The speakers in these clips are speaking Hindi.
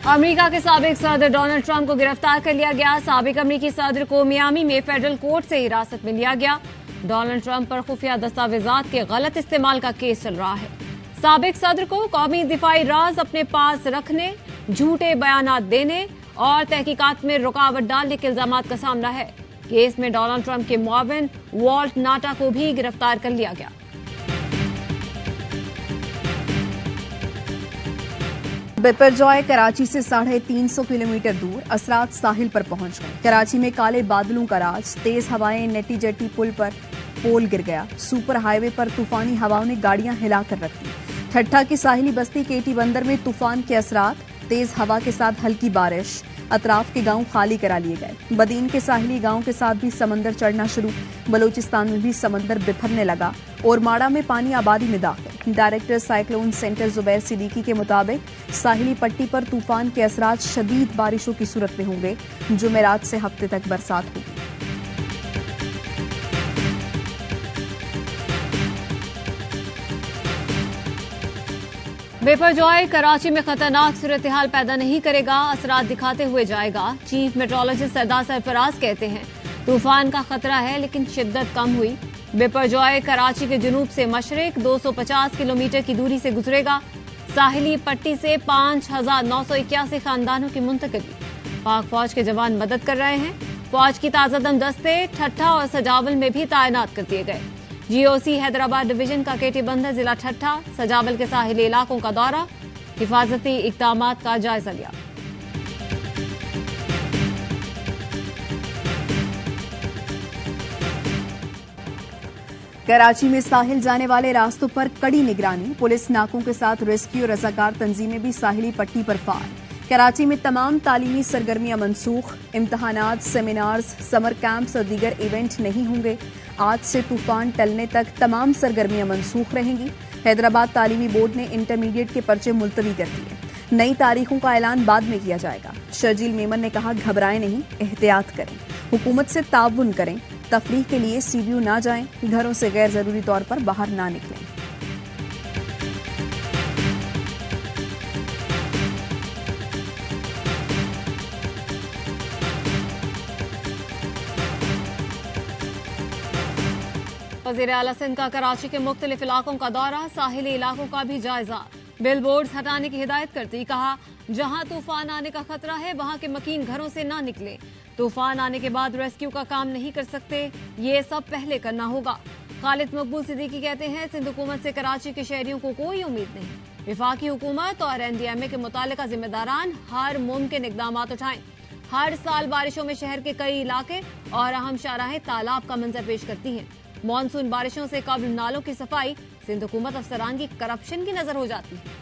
अमेरिका के साबिक सदर डोनाल्ड ट्रंप को गिरफ्तार कर लिया गया। साबिक अमेरिकी सदर को मियामी में फेडरल कोर्ट से हिरासत में लिया गया। डोनाल्ड ट्रंप पर खुफिया दस्तावेजात के गलत इस्तेमाल का केस चल रहा है। साबिक सदर को कौमी दिफाई राज अपने पास रखने, झूठे बयानात देने और तहकीकात में रुकावट डालने के इल्जामात का सामना है। केस में डोनाल्ड ट्रंप के मुआविन वॉल्ट नाटा को भी गिरफ्तार कर लिया गया। बिपरजॉय कराची से 350 किलोमीटर दूर असरात साहिल पर पहुंच गए। कराची में काले बादलों का राज, तेज हवाएं, नेटी जेटी पुल पर पोल गिर गया। सुपर हाईवे पर तूफानी हवाओं ने गाड़ियां हिलाकर रख दी। ठट्ठा की साहिली बस्ती केटी बंदर में तूफान के असरात, तेज हवा के साथ हल्की बारिश, अतराफ के गांव खाली करा लिए गए। बदीन के साहिली गांव के साथ भी समंदर चढ़ना शुरू। बलूचिस्तान में भी समंदर बिफरने लगा और माड़ा में पानी आबादी में दाखिल। Director cyclone centre Zubair Siddiqui के मुताबिक साहिली पट्टी पर तूफान के असरात शदीद बारिशों की सूरत में होंगे। जुमेरात से हफ्ते तक बरसात होगी। बिपरजॉय कराची में खतरनाक सूरत हाल पैदा नहीं करेगा, असरात दिखाते हुए जाएगा। चीफ मेट्रोलॉजिस्ट सरदार सरफराज कहते हैं तूफान का खतरा है लेकिन शिद्दत कम हुई। बिपरजॉय कराची के जुनूब से मशरिक 250 किलोमीटर की दूरी से गुजरेगा। साहिली पट्टी से 5,981 खानदानों की मुंतकिली। पाक फौज के जवान मदद कर रहे हैं। फौज की ताजादम दस्ते ठट्ठा और सजावल में भी तैनात कर दिए गए। जीओसी हैदराबाद डिवीजन का केटी बंदर जिला ठट्ठा सजावल के साहिली इलाकों का दौरा, हिफाजती इकदामात का जायजा लिया। कराची में साहिल जाने वाले रास्तों पर कड़ी निगरानी। पुलिस नाकों के साथ रेस्क्यू रजाकार तंजीमें भी साहिली पट्टी पर फार। कराची में तमाम तालीमी सरगर्मियां मनसूख। इम्तहानात, सेमिनार्स, समर कैंप्स और दीगर इवेंट नहीं होंगे। आज से तूफान टलने तक तमाम सरगर्मियां मनसूख रहेंगी। हैदराबाद तालीमी बोर्ड ने इंटरमीडिएट के पर्चे मुलतवी कर दिए। नई तारीखों का ऐलान बाद में किया जाएगा। शर्जील मेमन ने कहा घबराएं नहीं, एहतियात करें, हुकूमत से ताउन करें, तफरीह के लिए सीबीयू ना जाएं, घरों से गैर जरूरी तौर पर बाहर ना निकलें। वज़ीर आला सिंध का कराची के मुख्तलिफ इलाकों का दौरा, साहिली इलाकों का भी जायजा। बिलबोर्ड हटाने की हिदायत करती कहा जहां तूफान आने का खतरा है वहां के मकीन घरों से ना निकले। तूफान आने के बाद रेस्क्यू का काम नहीं कर सकते, ये सब पहले करना होगा। खालिद मकबूल सिद्दीकी कहते हैं सिंध हुकूमत से कराची के शहरियों को कोई उम्मीद नहीं। विफाकी हुकूमत और एनडीएमए के मुतालिका जिम्मेदारान हर मुमकिन इकदाम उठाएं। हर साल बारिशों में शहर के कई इलाके और अहम शाहराहें तालाब का मंजर पेश करती हैं। मॉनसून बारिशों से कब्ल नालों की सफाई सिंध हुकूमत अफसरान की करप्शन की नजर हो जाती है।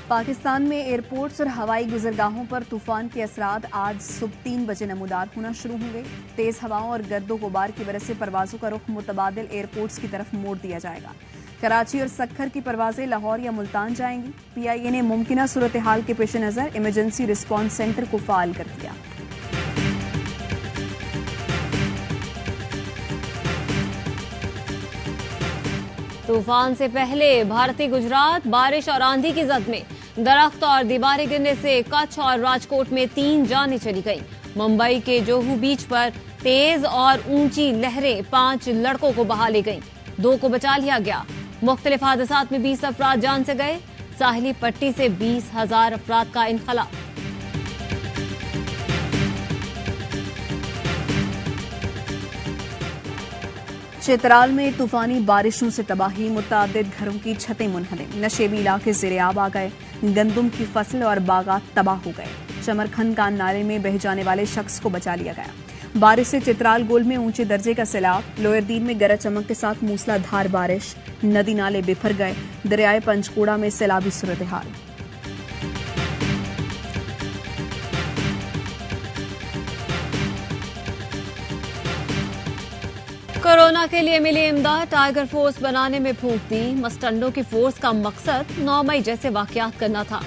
पाकिस्तान में एयरपोर्ट्स और हवाई गुजरगाहों पर तूफान के असरात आज सुबह 3 बजे नमूदार होना शुरू होंगे। तेज हवाओं और गर्दो गुबार की वजह से परवाजों का रुख मुतबादिल एयरपोर्ट्स की तरफ मोड़ दिया जाएगा। कराची और सक्खर की परवाजें लाहौर या मुल्तान जाएंगी। पीआईए ने मुमकिना सूरत हाल के पेश नजर इमरजेंसी रिस्पांस सेंटर को फाल कर दिया। तूफान से पहले भारतीय गुजरात बारिश और आंधी की जद में दरख्त और दीवारें गिरने से कच्छ और राजकोट में 3 जानें चली गईं। मुंबई के जोहू बीच पर तेज और ऊंची लहरें 5 लड़कों को बहा ले गईं, 2 को बचा लिया गया। मुख्तलिफ हादसात में 20 अफराद जान से गए। साहिली पट्टी से 20,000 अफराद का इनखला। चित्राल में तूफानी बारिशों से तबाही, मुतादिद घरों की छतें मुनहदम। नशेबी इलाके ज़ेर-ए-आब आ गए। गंदम की फसल और बागात तबाह हो गए। चमरखंद कान नाले में बह जाने वाले शख्स को बचा लिया गया। बारिश से चित्राल गोल में ऊंचे दर्जे का सैलाब। लोअरदीन में गरज चमक के साथ मूसलाधार बारिश। नदी नाले बिफर गए। दरियाए पंचकूड़ा में सैलाबी सूरत हाल। कोरोना के लिए मिली इमदाद, टाइगर फोर्स बनाने में फूंक दी। मस्टंडों की फोर्स का मकसद 9 मई जैसे वाकयात करना था।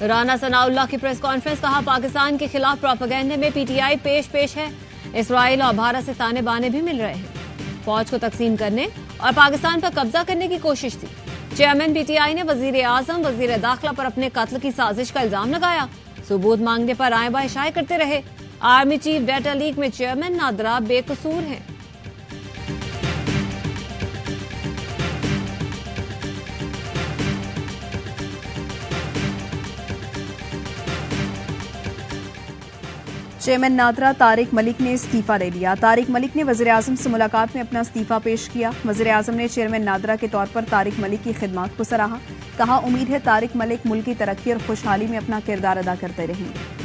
राना सनाउल्लाह की प्रेस कॉन्फ्रेंस, कहा पाकिस्तान के खिलाफ प्रोपेगेंडे में पीटीआई पेश है। इसराइल और भारत से ताने बाने भी मिल रहे हैं। फौज को तकसीम करने और पाकिस्तान पर कब्जा करने की कोशिश थी। चेयरमैन पीटीआई ने वजीर आजम, वजीर दाखिला पर अपने कत्ल की साजिश का इल्जाम लगाया। सबूत मांगने पर आए बाएं शाये करते रहे। आर्मी चीफ डेटा लीक में चेयरमैन नादरा बेकसूर हैं। चेयरमैन नादरा तारिक मलिक ने इस्तीफा दे दिया। तारिक मलिक ने वज़ीर आज़म से मुलाकात में अपना इस्तीफा पेश किया। वज़ीर आज़म ने चेयरमैन नादरा के तौर पर तारिक मलिक की खिदमत को सराहा। कहा उम्मीद है तारिक मलिक मुल्क की तरक्की और खुशहाली में अपना किरदार अदा करते रहेंगे।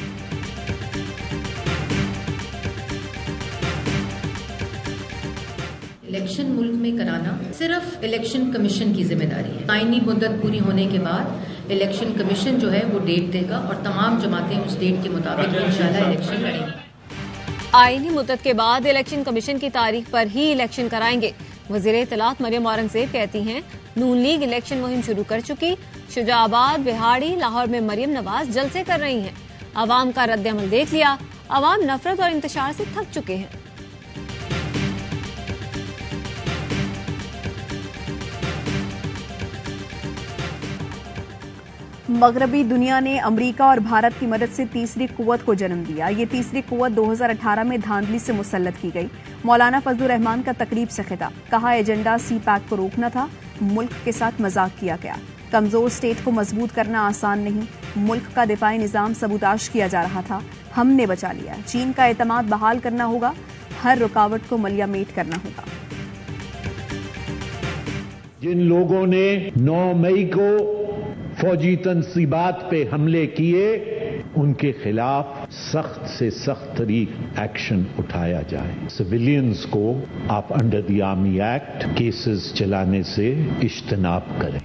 इलेक्शन मुल्क में कराना सिर्फ इलेक्शन कमीशन की जिम्मेदारी है। आईनी मुद्दत पूरी होने के बाद इलेक्शन कमीशन जो है वो डेट देगा और तमाम जमातें उस डेट के मुताबिक इंशाल्लाह इलेक्शन लड़ेंगी। आईनी मुद्दत के बाद इलेक्शन कमीशन की तारीख पर ही इलेक्शन कराएंगे। वज़ीर इत्तलात मरियम औरंगजेब कहती हैं नून लीग इलेक्शन मुहिम शुरू कर चुकी। शुजाबाद, बिहाड़ी, लाहौर में मरियम नवाज जलसे कर रही हैं। अवाम का रद्द-ए-अमल देख लिया। अवाम नफरत और इंतशार से थक चुके हैं। मगरबी दुनिया ने अमेरिका और भारत की मदद से तीसरी कुव्वत को जन्म दिया। ये तीसरी कुव्वत 2018 में धांधली से मुसल्लत की गई। मौलाना फजलुर रहमान का तकरीब से खिताब, कहा एजेंडा सी पैक को रोकना था, मुल्क के साथ मजाक किया गया। कमजोर स्टेट को मजबूत करना आसान नहीं, मुल्क का दिफाई निजाम सबूताश किया जा रहा था, हमने बचा लिया। चीन का एतमाद बहाल करना होगा, हर रुकावट को मलियामेट करना होगा। जिन लोगों ने 9 मई को फौजी तनसीबात पे हमले किए उनके खिलाफ सख्त से सख्त तरीक एक्शन उठाया जाए। सिविलियंस को आप under the army act cases चलाने से इज्तनाब करें।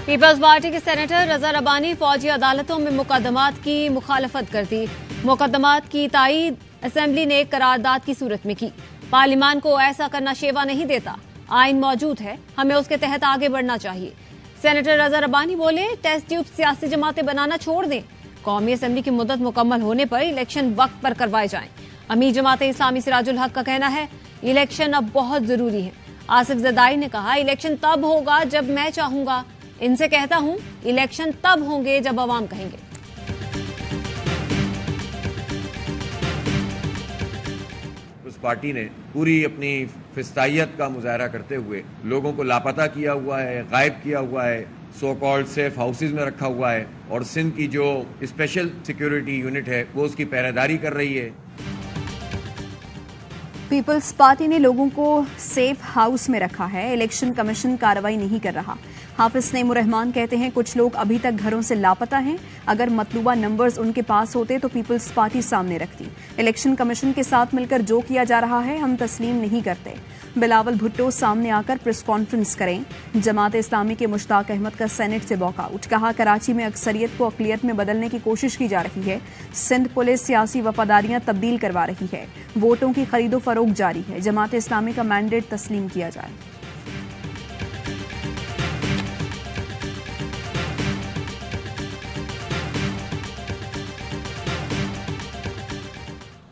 पीपल्स पार्टी के सेनेटर रजा रबानी फौजी अदालतों में मुकदमात की मुखालफत कर दी। मुकदमात की ताईद असेंबली ने एक करारदाद की सूरत में की। पार्लियामान को ऐसा करना शेवा नहीं देता, आइन मौजूद है, हमें उसके तहत आगे बढ़ना चाहिए। सेनेटर रजा रबानी बोले टेस्ट ट्यूब सियासी जमातें बनाना छोड़ दें। कौमी असेंबली की मुद्दत मुकम्मल होने पर इलेक्शन वक्त पर करवाए जाएं। अमीर जमाते इस्लामी सिराजुल हक का कहना है इलेक्शन अब बहुत जरूरी है। आसिफ जरदारी ने कहा इलेक्शन तब होगा जब मैं चाहूंगा। इनसे कहता हूं इलेक्शन तब होंगे जब अवाम कहेंगे। उस पार्टी ने पूरी अपनी फिस्तायत का मुजाहरा करते हुए लोगों को लापता किया हुआ है, गायब किया हुआ है, सो कॉल्ड सेफ हाउसेज में रखा हुआ है और सिंध की जो स्पेशल सिक्योरिटी यूनिट है वो उसकी पहरेदारी कर रही है। पीपल्स पार्टी ने लोगों को सेफ हाउस में रखा है, इलेक्शन कमीशन कार्रवाई नहीं कर रहा। हाफिज नईमुर रहमान कहते हैं कुछ लोग अभी तक घरों से लापता हैं, अगर मतलूबा नंबर्स उनके पास होते तो पीपल्स पार्टी सामने रखती। इलेक्शन कमीशन के साथ मिलकर जो किया जा रहा है हम तस्लीम नहीं करते। बिलावल भुट्टो सामने आकर प्रेस कॉन्फ्रेंस करें। जमात इस्लामी के मुश्ताक अहमद का सेनेट से वॉकआउट, कहा कराची में अक्सरियत को अकलियत में बदलने की कोशिश की जा रही है। सिंध पुलिस सियासी वफादारियां तब्दील करवा रही है, वोटों की खरीदो फरोख्त जारी है। जमात इस्लामी का मैंडेट तस्लीम किया जाए।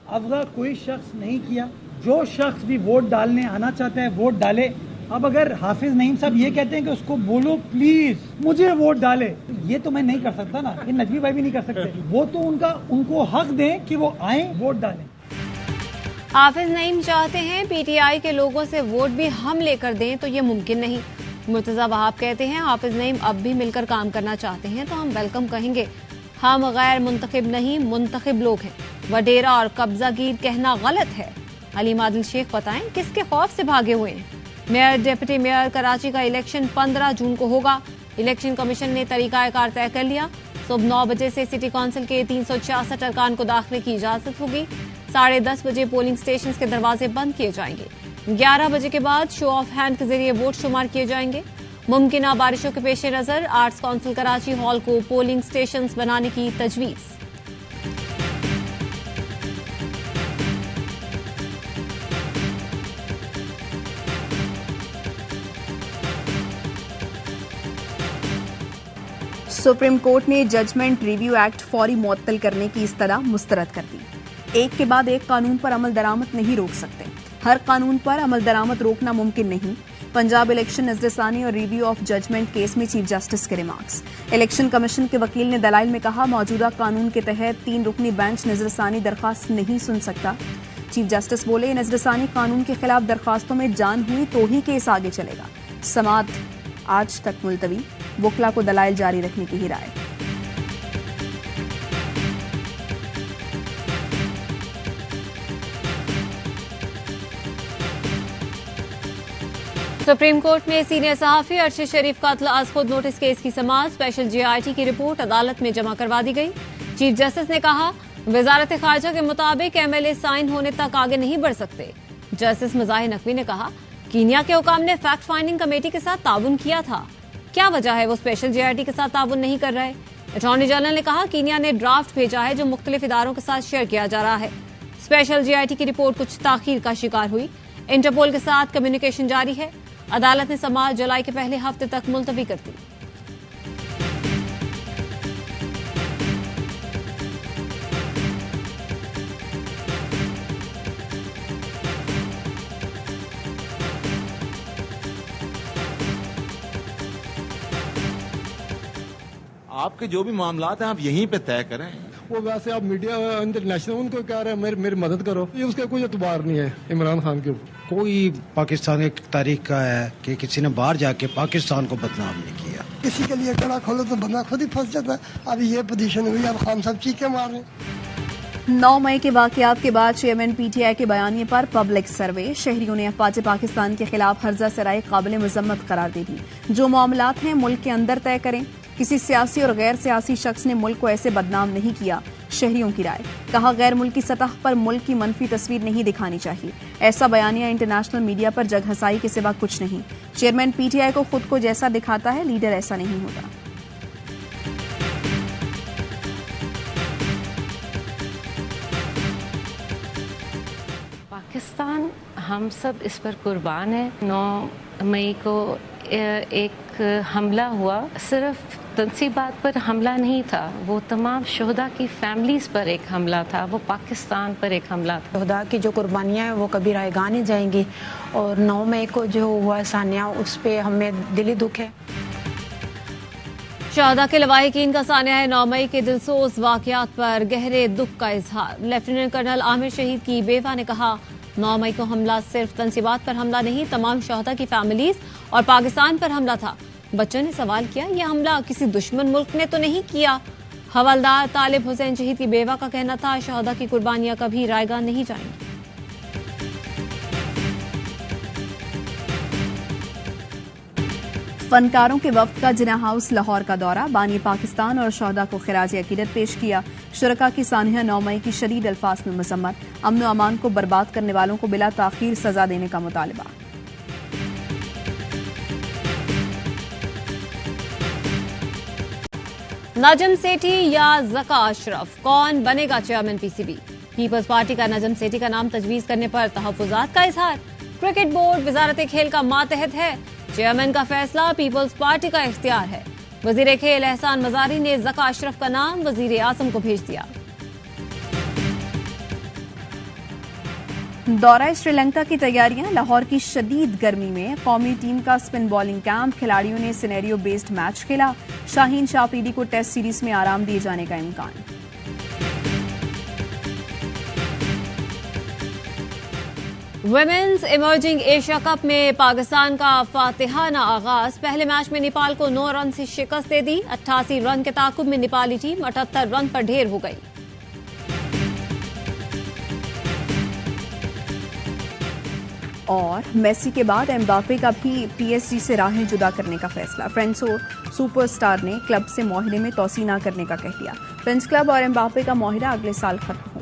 अफगा कोई शख्स नहीं किया, जो शख्स भी वोट डालने आना चाहते हैं वोट डाले। अब अगर हाफिज नईम साहब ये कहते हैं कि उसको बोलो प्लीज मुझे वोट डाले, ये तो मैं नहीं कर सकता ना, ये नजमी भाई भी नहीं कर सकते। वो तो उनको हक दें कि वो आए वोट डालें। हाफिज नईम चाहते हैं पीटीआई के लोगों से वोट भी हम लेकर दें, तो ये मुमकिन नहीं। मुर्तजा वहाब कहते हैं हाफिज नईम अब भी मिलकर काम करना चाहते हैं तो हम वेलकम कहेंगे। हम गैर मुंतखब नहीं, मुंतखब लोग हैं। वडेरा और कब्जागीर कहना गलत है। अलीम आदिल शेख बताएं किसके खौफ से भागे हुए हैं। मेयर, डिप्टी मेयर कराची का इलेक्शन 15 जून को होगा। इलेक्शन कमीशन ने तरीकाकार तय कर लिया। सुबह 9 बजे से सिटी काउंसिल के 366 अरकान को दाखिले की इजाजत होगी। 10:30 बजे पोलिंग स्टेशन के दरवाजे बंद किए जाएंगे। 11 बजे के बाद शो ऑफ हैंड के जरिए वोट शुमार किए जाएंगे। मुमकिन बारिशों के पेश नजर आर्ट्स काउंसिल कराची हॉल को पोलिंग स्टेशन बनाने की तजवीज। सुप्रीम कोर्ट ने जजमेंट रिव्यू एक्ट फौरी मुअत्तल करने की इस्तदा मुस्तरद कर दी। एक के बाद एक कानून पर अमल दरामद नहीं रोक सकते। हर कानून पर अमल दरामद रोकना मुमकिन नहीं। पंजाब इलेक्शन नजरसानी और रिव्यू ऑफ जजमेंट केस में चीफ जस्टिस के रिमार्क्स। इलेक्शन कमीशन के वकील ने दलाइल में कहा, मौजूदा कानून के तहत 3 रुकनी बेंच नजरसानी दरखास्त नहीं सुन सकता। चीफ जस्टिस बोले, नजरसानी कानून के खिलाफ दरखास्तों में जान हुई तो ही केस आगे चलेगा। समाअत आज तक मुलतवी, वकला को दलाइल जारी रखने की ही राय। सुप्रीम कोर्ट में सीनियर सहाफी अरशद शरीफ कातल आज खुद नोटिस केस की समाअत। स्पेशल GIT की रिपोर्ट अदालत में जमा करवा दी गई। चीफ जस्टिस ने कहा, वजारत खारजा के मुताबिक MLA साइन होने तक आगे नहीं बढ़ सकते। जस्टिस मज़ाहिर नकवी ने कहा, कीनिया के हुकाम ने फैक्ट फाइंडिंग कमेटी के साथ ताउन किया था, क्या वजह है वो स्पेशल GIT के साथ ताउन नहीं कर रहे। अटॉर्नी जनरल ने कहा, कीनिया ने ड्राफ्ट भेजा है जो मुख्तलिफ इदारों के साथ शेयर किया जा रहा है। स्पेशल GIT की रिपोर्ट कुछ ताखीर का शिकार हुई। इंटरपोल के साथ कम्युनिकेशन जारी है। अदालत ने समाअत जुलाई के पहले हफ्ते तक मुलतवी कर दी। आपके जो भी मामलात हैं आप यहीं पे तय करें। वो वैसे आप मीडिया इंटरनेशनल उनको कह रहे हैं मेरी मदद करो, ये उसका कोई एतबार नहीं है इमरान खान के ऊपर। कोई पाकिस्तान की तारीख का है कि किसी ने बाहर जाके पाकिस्तान को बदनाम नहीं किया। किसी के लिए कड़ा खोलो तो बंदा खुद ही फंस जाता है। अभी ये पोजीशन हुई, अब खान साहब चीखें मार रहे हैं। 9 मई के वाकयात के बाद चेयरमैन PTI के बयानिए पर पब्लिक सर्वे। शहरियों ने अफवाज पाकिस्तान के खिलाफ हर्जा सराय काबिल मजम्मत करार दे दी। जो मामलात हैं मुल्क के अंदर तय करें। किसी सियासी और गैर सियासी शख्स ने मुल्क को ऐसे बदनाम नहीं किया। शहरियों की राय। कहा, गैर मुल्की सतह पर मुल्क की मनफी तस्वीर नहीं दिखानी चाहिए। ऐसा बयानिया इंटरनेशनल मीडिया पर जगहसाई के सिवा कुछ नहीं। चेयरमैन PTI को खुद को जैसा दिखाता है, लीडर ऐसा नहीं होता। पाकिस्तान हम सब इस पर कुर्बान है। 9 मई को एक हमला हुआ, सिर्फ तनसीबात पर हमला नहीं था, वो तमाम शोहदा की फैमिलीज पर एक हमला था, वो पाकिस्तान पर एक हमला था। शोहदा की जो कुर्बानियाँ हैं वो कभी रायगा नहीं जाएंगी और 9 मई को जो हुआ सानिया, उस पर हमें दिली दुख है। शहदा के लवाहिकीन का सानिया है। 9 मई के दिलसोज वाकयात पर गहरे दुख का इजहार। लेफ्टिनेंट कर्नल आमिर शहीद की बेवा ने कहा, 9 मई को हमला सिर्फ तनसीबात पर हमला नहीं, तमाम शहदा की फैमिलीज और पाकिस्तान पर हमला था। बच्चों ने सवाल किया, यह हमला किसी दुश्मन मुल्क ने तो नहीं किया। हवलदार तालिब हुसैन शहीद की बेवा का कहना था, शहदा की कुर्बानियां कभी रायगा नहीं जाएंगी। फनकारों के वफ्द का जिना हाउस लाहौर का दौरा। बानी पाकिस्तान और शहदा को खिराज अकीदत पेश किया। शुरका की सानिया 9 मई की शदीद अल्फाज में मजम्मत। अमन व अमान को बर्बाद करने वालों को बिला ताखीर सजा देने का मुतालबा। नजम सेठी या ज़का अशरफ, कौन बनेगा चेयरमैन PCB? पीपल्स पार्टी का नजम सेठी का नाम तजवीज करने पर तहफ्फुज़ात का इजहार। क्रिकेट बोर्ड वजारत खेल का मातहत है। चेयरमैन का फैसला पीपल्स पार्टी का इख्तियार है। वजीर खेल एहसान मजारी ने ज़का अशरफ का नाम वजीर आजम को भेज दिया। दौरा श्रीलंका की तैयारियां। लाहौर की शदीद गर्मी में कौमी टीम का स्पिन बॉलिंग कैंप। खिलाड़ियों ने सिनेरियो बेस्ड मैच खेला। शाहीन शाह पीडी को टेस्ट सीरीज में आराम दिए जाने का इम्कान। वुमेन्स इमर्जिंग एशिया कप में पाकिस्तान का फातिहाना आगाज। पहले मैच में नेपाल को 9 रन से शिकस्त दे दी। 88 रन के ताकुब में नेपाली टीम 78 रन पर ढेर हो गई। और मेसी के बाद एम्बापे का भी PSG से राहें जुदा करने का फैसला। फ्रेंच सुपरस्टार ने क्लब से मुआहदे में तौसीह न करने का कह दिया। फ्रेंच क्लब और एम्बापे का मुआहदा अगले साल खत्म।